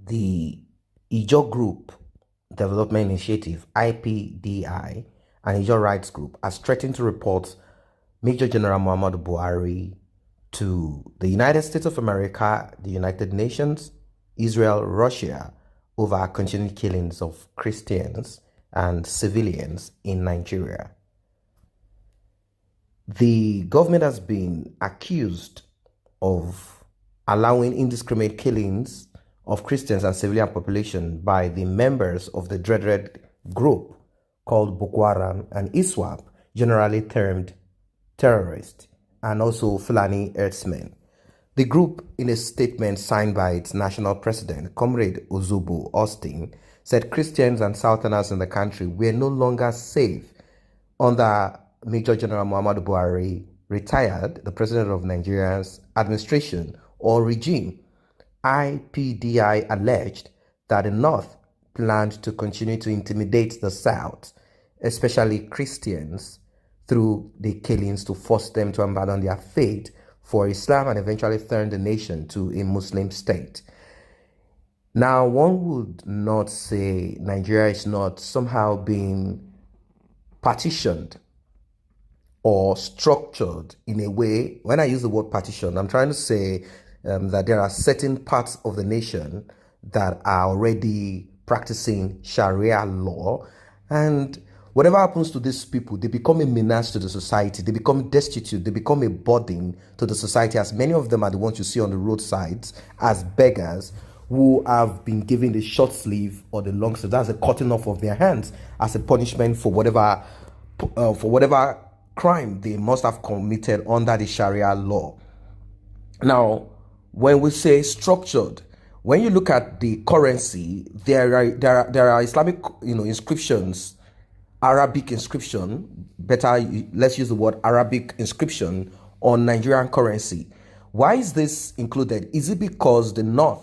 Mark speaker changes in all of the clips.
Speaker 1: The Ijaw Group Development Initiative, IPDI, and Ijaw Rights Group has threatened to report Major General Muhammadu Buhari to the United States of America, the United Nations, Israel, Russia, over continued killings of Christians and civilians in Nigeria. The government has been accused of allowing indiscriminate killings of Christians and civilian population by the members of the dreaded group called Buhari and Isreal, generally termed terrorists, and also Fulani herdsmen. The group, in a statement signed by its national president, Comrade Ozugbo Austin, said Christians and Southerners in the country were no longer safe under Major General Muhammadu Buhari, retired, the president of Nigeria's administration or regime. IPDI alleged that the North planned to continue to intimidate the South, especially Christians, through the killings to force them to abandon their faith for Islam and eventually turn the nation to a Muslim state. Now, one would not say Nigeria is not somehow being partitioned or structured in a way. When I use the word partition, I'm trying to say that there are certain parts of the nation that are already practicing Sharia law, and whatever happens to these people, they become a menace to the society, they become destitute, they become a burden to the society, as many of them are the ones you see on the roadsides as beggars who have been given the short sleeve or the long sleeve. That's a cutting off of their hands as a punishment for whatever crime they must have committed under the Sharia law. Now, when we say structured, when you look at the currency, there are Islamic, inscriptions, Arabic inscription. Let's use the word Arabic inscription on Nigerian currency. Why is this included? Is it because the North,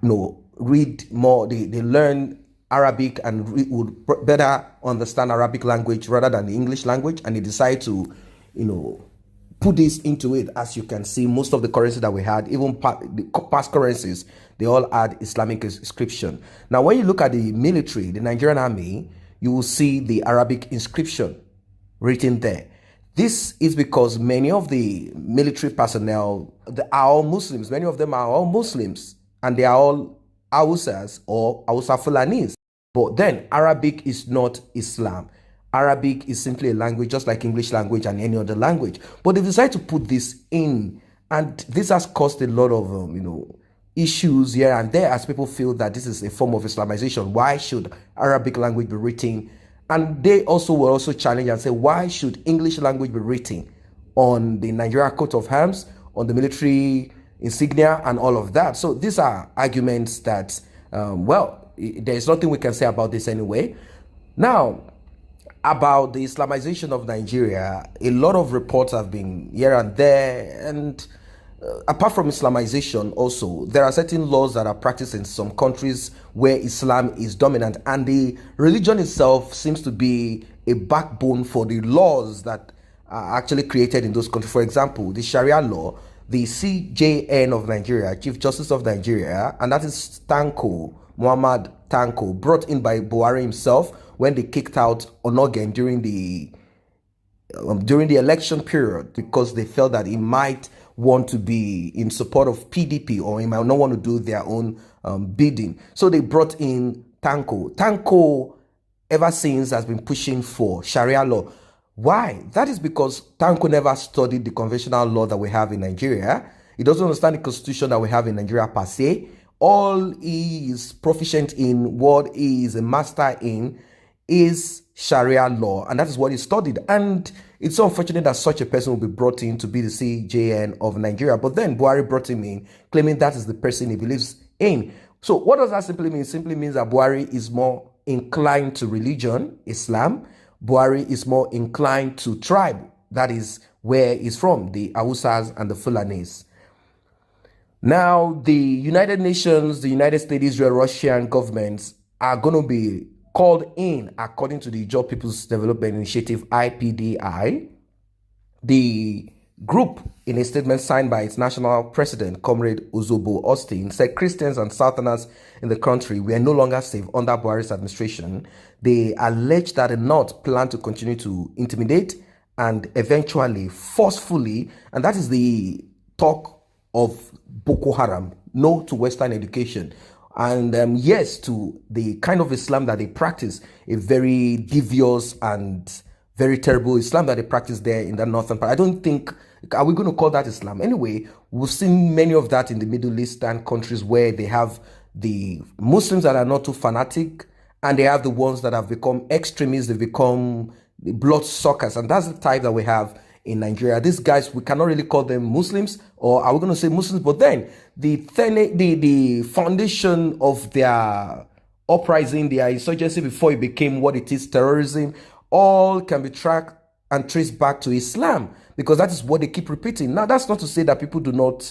Speaker 1: read more? They learn Arabic and would better understand Arabic language rather than the English language, and they decide to, put this into it. As you can see, most of the currency that we had, even past currencies, they all had Islamic inscription. Now, when you look at the military, the Nigerian army, you will see the Arabic inscription written there. This is because many of the military personnel are all Muslims. Many of them are all Muslims, and they are all Hausas or Hausa Fulanis. But then Arabic is not Islam. Arabic is simply a language, just like English language and any other language. But they decide to put this in, and this has caused a lot of, issues here and there, as people feel that this is a form of Islamization. Why should Arabic language be written? And they also will also challenge and say, why should English language be written on the Nigeria coat of arms, on the military insignia, and all of that? So these are arguments that, there's nothing we can say about this anyway. Now, about the Islamization of Nigeria, a lot of reports have been here and there, and apart from Islamization also, there are certain laws that are practiced in some countries where Islam is dominant, and the religion itself seems to be a backbone for the laws that are actually created in those countries. For example, the Sharia law, the CJN of Nigeria, Chief Justice of Nigeria, and that is Muhammad Tanko, brought in by Buhari himself when they kicked out Onogen during the election period, because they felt that he might want to be in support of PDP, or he might not want to do their own bidding. So they brought in Tanko. Tanko, ever since, has been pushing for Sharia law. Why? That is because Tanko never studied the conventional law that we have in Nigeria. He doesn't understand the constitution that we have in Nigeria per se. All he is proficient in, what he is a master in, is Sharia law, and that is what he studied. And it's so unfortunate that such a person will be brought in to be the CJN of Nigeria. But then Buhari brought him in, claiming that is the person he believes in. So what does that simply mean? It simply means that Buhari is more inclined to religion, Islam. Buhari is more inclined to tribe. That is where he's from, the Hausas and the Fulanis. Now, the United Nations, the United States, Israel, Russian governments are going to be called in, according to the Ijaw People's Development Initiative, IPDI. The group, in a statement signed by its national president, Comrade Ozobo Austin, said Christians and Southerners in the country were no longer safe under Buhari's administration. They alleged that the North planned to continue to intimidate and eventually forcefully, and that is the talk of Boko Haram, no to Western education, and yes to the kind of Islam that they practice, a very devious and very terrible Islam that they practice there in the northern part. I don't think, are we going to call that Islam? Anyway, we've seen many of that in the Middle Eastern countries where they have the Muslims that are not too fanatic, and they have the ones that have become extremists, they become blood suckers, and that's the type that we have in Nigeria. These guys, we cannot really call them Muslims, or are we going to say Muslims? But then the foundation of their uprising, their insurgency before it became what it is, terrorism, all can be tracked and traced back to Islam, because that is what they keep repeating. Now, that's not to say that people do not,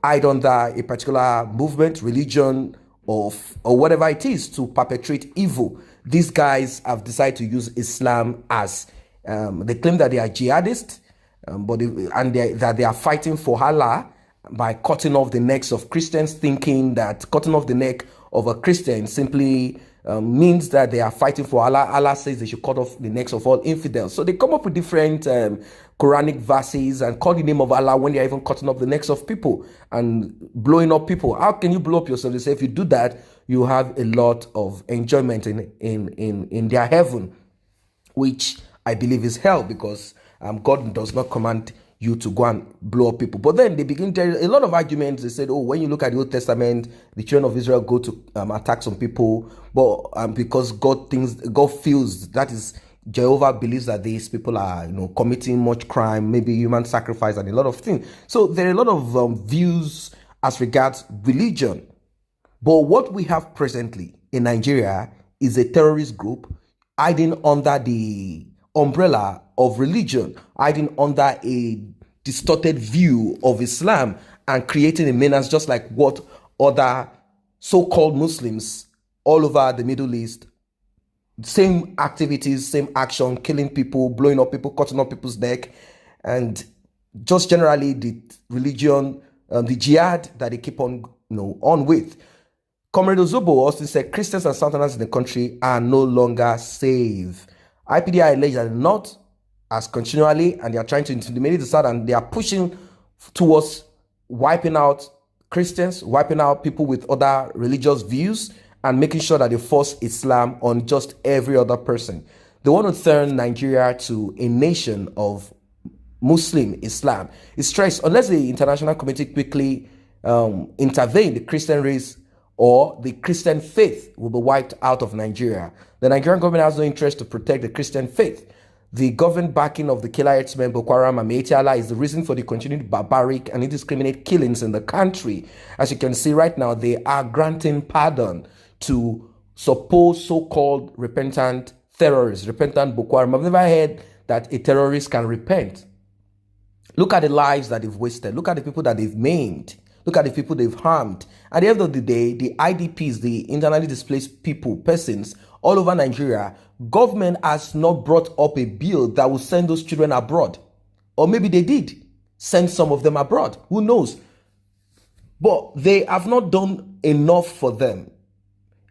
Speaker 1: hide under a particular movement, religion, or whatever it is to perpetrate evil. These guys have decided to use Islam as they claim that they are jihadists, that they are fighting for Allah by cutting off the necks of Christians, thinking that cutting off the neck of a Christian simply means that they are fighting for Allah. Allah says they should cut off the necks of all infidels. So they come up with different Quranic verses and call the name of Allah when they are even cutting off the necks of people and blowing up people. How can you blow up yourself? They say if you do that, you have a lot of enjoyment in their heaven, which I believe is hell, because God does not command you to go and blow up people. But then they begin to a lot of arguments. They said, oh, when you look at the Old Testament, the children of Israel go to attack some people, but because God feels, that is, Jehovah believes that these people are, committing much crime, maybe human sacrifice and a lot of things. So there are a lot of views as regards religion. But what we have presently in Nigeria is a terrorist group hiding under the umbrella of religion, hiding under a distorted view of Islam and creating a menace, just like what other so-called Muslims all over the Middle East, same activities, same action, killing people, blowing up people, cutting off people's neck, and just generally the religion, the jihad that they keep on, on with. Comrade Ozobo also said Christians and Southerners in the country are no longer safe. IPDI alleged that the North as continually, and they are trying to intimidate the South, and they are pushing towards wiping out Christians, wiping out people with other religious views, and making sure that they force Islam on just every other person. They want to turn Nigeria to a nation of Muslim Islam. It's stressed, unless the international community quickly intervene, the Christian race or the Christian faith will be wiped out of Nigeria. The Nigerian government has no interest to protect the Christian faith. The government backing of the killer herdsmen Boko Haram and Ijaw is the reason for the continued barbaric and indiscriminate killings in the country. As you can see right now, they are granting pardon to supposed so-called repentant terrorists, repentant Boko Haram. I've never heard that a terrorist can repent. Look at the lives that they've wasted. Look at the people that they've maimed. Look at the people they've harmed. At the end of the day, the IDPs, the internally displaced persons all over Nigeria, government has not brought up a bill that will send those children abroad. Or maybe they did send some of them abroad. Who knows? But they have not done enough for them.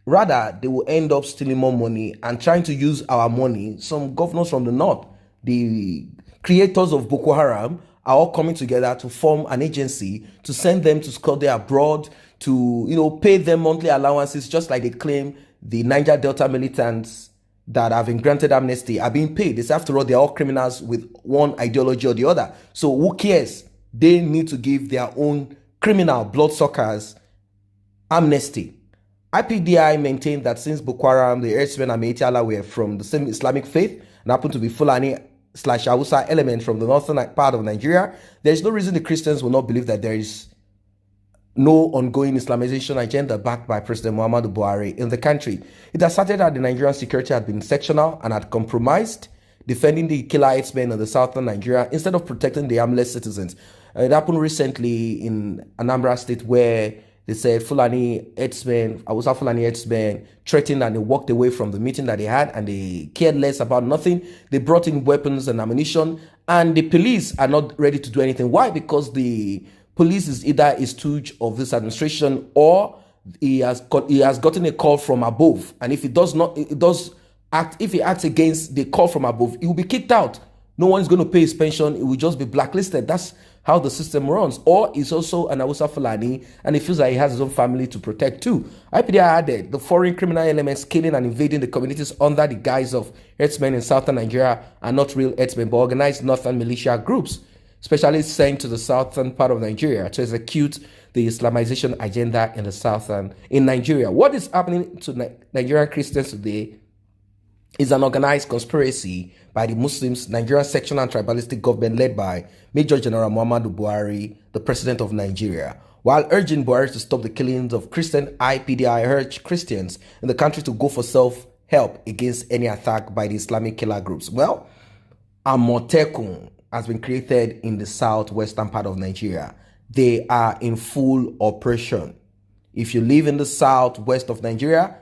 Speaker 1: Rather, they will end up stealing more money and trying to use our money. Some governors from the north, the creators of Boko Haram, are all coming together to form an agency to send them to school there abroad, to pay them monthly allowances, just like they claim the Niger Delta militants that have been granted amnesty are being paid. It's after all, they're all criminals with one ideology or the other. So who cares? They need to give their own criminal bloodsuckers amnesty. IPDI maintained that since Boko Haram, the herdsmen and Ijaw were from the same Islamic faith and happened to be Fulani/Hausa element from the northern part of Nigeria, there is no reason the Christians will not believe that there is no ongoing Islamization agenda backed by President Muhammadu Buhari in the country. It asserted that the Nigerian security had been sectional and had compromised, defending the killer herdsmen in the southern Nigeria instead of protecting the harmless citizens. It happened recently in Anambra State, where They said Fulani herdsmen, Hausa Fulani herdsmen threatened, and they walked away from the meeting that they had, and they cared less about nothing. They brought in weapons and ammunition, and the police are not ready to do anything. Why? Because the police is either a stooge of this administration, or he has gotten a call from above, and if he acts against the call from above, he will be kicked out. No one is going to pay his pension. It will just be blacklisted. That's how the system runs. Or he's also an Hausa Fulani, and he feels like he has his own family to protect too. IPDI added the foreign criminal elements killing and invading the communities under the guise of herdsmen in southern Nigeria are not real herdsmen, but organized northern militia groups, specially sent to the southern part of Nigeria to execute the Islamization agenda in the southern in Nigeria. What is happening to Nigerian Christians today is an organized conspiracy by the Muslims, Nigerian sectional and tribalistic government led by Major General Muhammadu Buhari, the president of Nigeria. While urging Buhari to stop the killings of Christian, IPDI urged Christians in the country to go for self-help against any attack by the Islamic killer groups. Well, Amotekun has been created in the southwestern part of Nigeria. They are in full operation. If you live in the southwest of Nigeria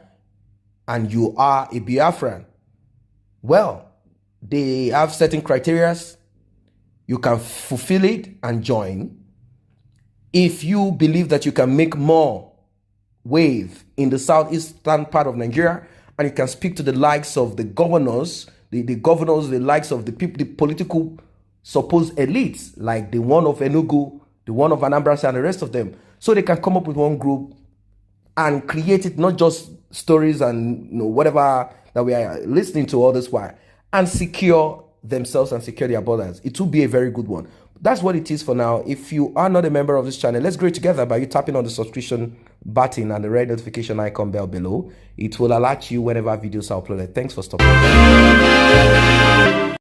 Speaker 1: and you are a Biafran, well, they have certain criteria. You can fulfill it and join. If you believe that you can make more wave in the southeastern part of Nigeria, and you can speak to the likes of the governors, the likes of the people, the political supposed elites, like the one of Enugu, the one of Anambra, and the rest of them, so they can come up with one group and create it, not just stories and whatever that we are listening to all this while, and secure themselves and secure their borders. It will be a very good one. That's what it is for now. If you are not a member of this channel, let's grow together by you tapping on the subscription button and the red notification icon bell below. It will alert you whenever videos are uploaded. Thanks for stopping.